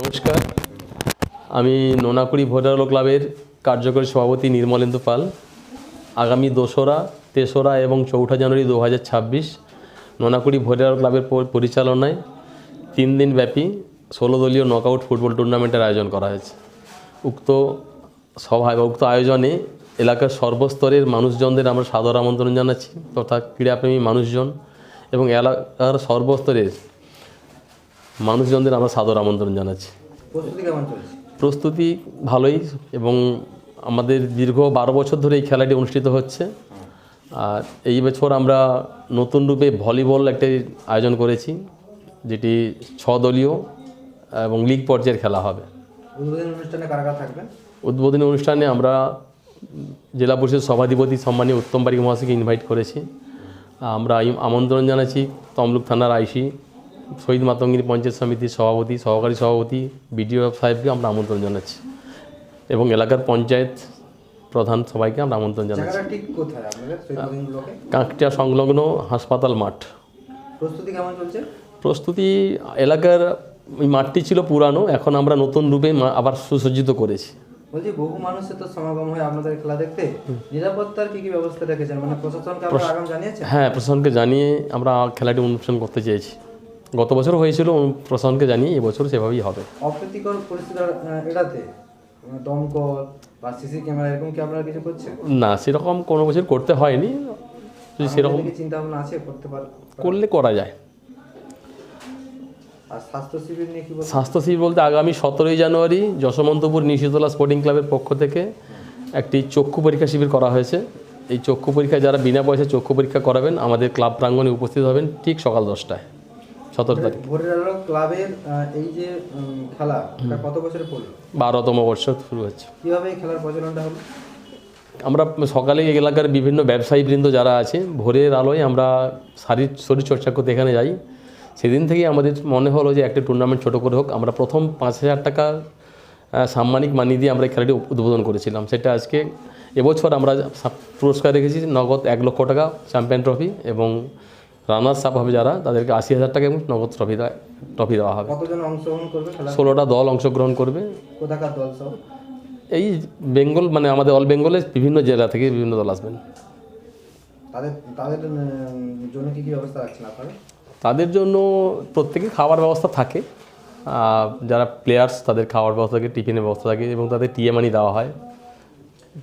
নমস্কার, আমি নোনাকুড়ি ভোটারলো ক্লাবের কার্যকরী সভাপতি নির্মলেন্দু পাল। আগামী 2রা, 3রা এবং 4ঠা জানুয়ারি 2026 নোনাকুড়ি ভোটারলো ক্লাবের পরিচালনায় 3 দিনব্যাপী 16 দলীয় নকআউট ফুটবল টুর্নামেন্টের আয়োজন করা হয়েছে। উক্ত সভায় বা উক্ত আয়োজনে এলাকার সর্বস্তরের মানুষজনদের আমরা সাদর আমন্ত্রণ জানাচ্ছি, তথা ক্রীড়াপ্রেমী মানুষজন এবং এলাকার সর্বস্তরের মানুষজনদের আমরা সাদর আমন্ত্রণ জানাচ্ছি। প্রস্তুতি ভালোই, এবং আমাদের দীর্ঘ 12 বছর ধরে এই খেলাটি অনুষ্ঠিত হচ্ছে। আর এই বছর আমরা নতুন রূপে ভলিবল একটি আয়োজন করেছি, যেটি 6 দলীয় এবং লিগ পর্যায়ের খেলা হবে। উদ্বোধনী অনুষ্ঠানে কারা কারা থাকবেন? উদ্বোধনী অনুষ্ঠানে আমরা জেলা পরিষদ সভাধিপতি সম্মানীয় উত্তম বারিক মহাশয়কে ইনভাইট করেছি। আমরা আমন্ত্রণ জানাচ্ছি তমলুক থানার আইসি, শহীদ মাতঙ্গিনী পঞ্চায়েত সমিতির সভাপতি, সহকারী সভাপতি, বিডিও সাহেবকে আমরা আমন্ত্রণ জানাচ্ছি এবং এলাকার পঞ্চায়েত প্রধান সবাইকে আমরা আমন্ত্রণ জানাচ্ছি। ঠিক কোথায় আপনাদের শহীদ ব্লকে? কাঁকটিয়া সংলগ্ন হাসপাতাল মাঠ। প্রস্তুতি কেমন চলছে? প্রস্তুতি, এলাকার ওই মাঠটি ছিল পুরানো, এখন আমরা নতুন রূপে আবার সুসজ্জিত করেছি। বলছি, বহু মানুষের তো সমাগম হয় আপনাদের খেলা দেখতে, নিরাপত্তার কি ব্যবস্থা রেখেছেন? মানে প্রশাসনকে আপনারা আগাম জানিয়েছেন? হ্যাঁ, প্রশাসনকে জানিয়ে আমরা খেলাটি অনুষ্ঠান করতে চেয়েছি। গত বছর হয়েছিল, প্রশাসনকে জানিয়ে এবছর সেভাবেই হবে। অপ্রীতিকর পরিস্থিতি এড়াতে দমকল বা সিসি ক্যামেরা এরকম কি আপনারা কিছু করছেন? না, সেরকম কোনো বছর করতে হয়নি। যদি সেরকম চিন্তা ভাবনা আছে করতে করলে করা যায়। আর স্বাস্থ্য শিবির নিয়ে কি বলছেন? স্বাস্থ্য শিবির বলতে আগামী 17ই জানুয়ারি যশবন্তপুর নিশিতলা স্পোর্টিং ক্লাবের পক্ষ থেকে একটি চক্ষু পরীক্ষা শিবির করা হয়েছে। এই চক্ষু পরীক্ষায় যারা বিনা পয়সায় চক্ষু পরীক্ষা করাবেন আমাদের ক্লাব প্রাঙ্গণে উপস্থিত হবেন ঠিক সকাল 10টায়, 17 তারিখ। ভোটারলো ক্লাবের এই যে খেলা, কত বছরে পড়লো? 12তম বর্ষ শুরু হচ্ছে। কীভাবে এই খেলার প্রচলনটা হলো? আমরা সকালে এলাকার বিভিন্ন ব্যবসায়ীবৃন্দ যারা আছে, ভোরের আলোয় আমরা শরীর চর্চা করতে এখানে যাই। সেদিন থেকেই আমাদের মনে হলো যে একটা টুর্নামেন্ট ছোটো করে হোক। আমরা প্রথম 5,000 টাকা সাম্মানিক মানি দিয়ে আমরা খেলাটি উদ্বোধন করেছিলাম। সেটা আজকে এবছর আমরা পুরস্কার রেখেছি নগদ 1 লক্ষ টাকা চ্যাম্পিয়ন ট্রফি, এবং রানার্স আপ হবে যারা তাদেরকে 80,000 টাকা এবং নগদ ট্রফি দেওয়া হবে। কতজন অংশগ্রহণ করবে? 16টা দল অংশগ্রহণ করবে। কোথাকার দল সব? এই বেঙ্গল, মানে আমাদের অল বেঙ্গলের বিভিন্ন জেলা থেকে বিভিন্ন দল আসবেন। তাদের জন্য কী ব্যবস্থা রাখছেন আপনারা? তাদের জন্য প্রত্যেকে খাওয়ার ব্যবস্থা থাকে। যারা প্লেয়ার্স তাদের খাওয়ার ব্যবস্থা থাকে, টিফিনের ব্যবস্থা থাকে, এবং তাদের টিএ মানি দেওয়া হয়।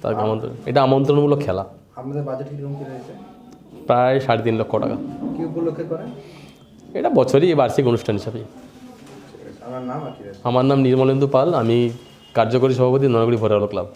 তাদের আমন্ত্রণ, এটা আমন্ত্রণমূলক খেলা। আপনাদের বাজেট কীরকম কী রয়েছে? প্রায় 3.5 লক্ষ টাকা। কী উপলক্ষে করেন? এটা বছরই বার্ষিক অনুষ্ঠান হিসাবে। আমার নাম? আমার নাম নির্মলেন্দু পাল, আমি কার্যকরী সভাপতি নোনাকুড়ি ভোটারলো ক্লাব।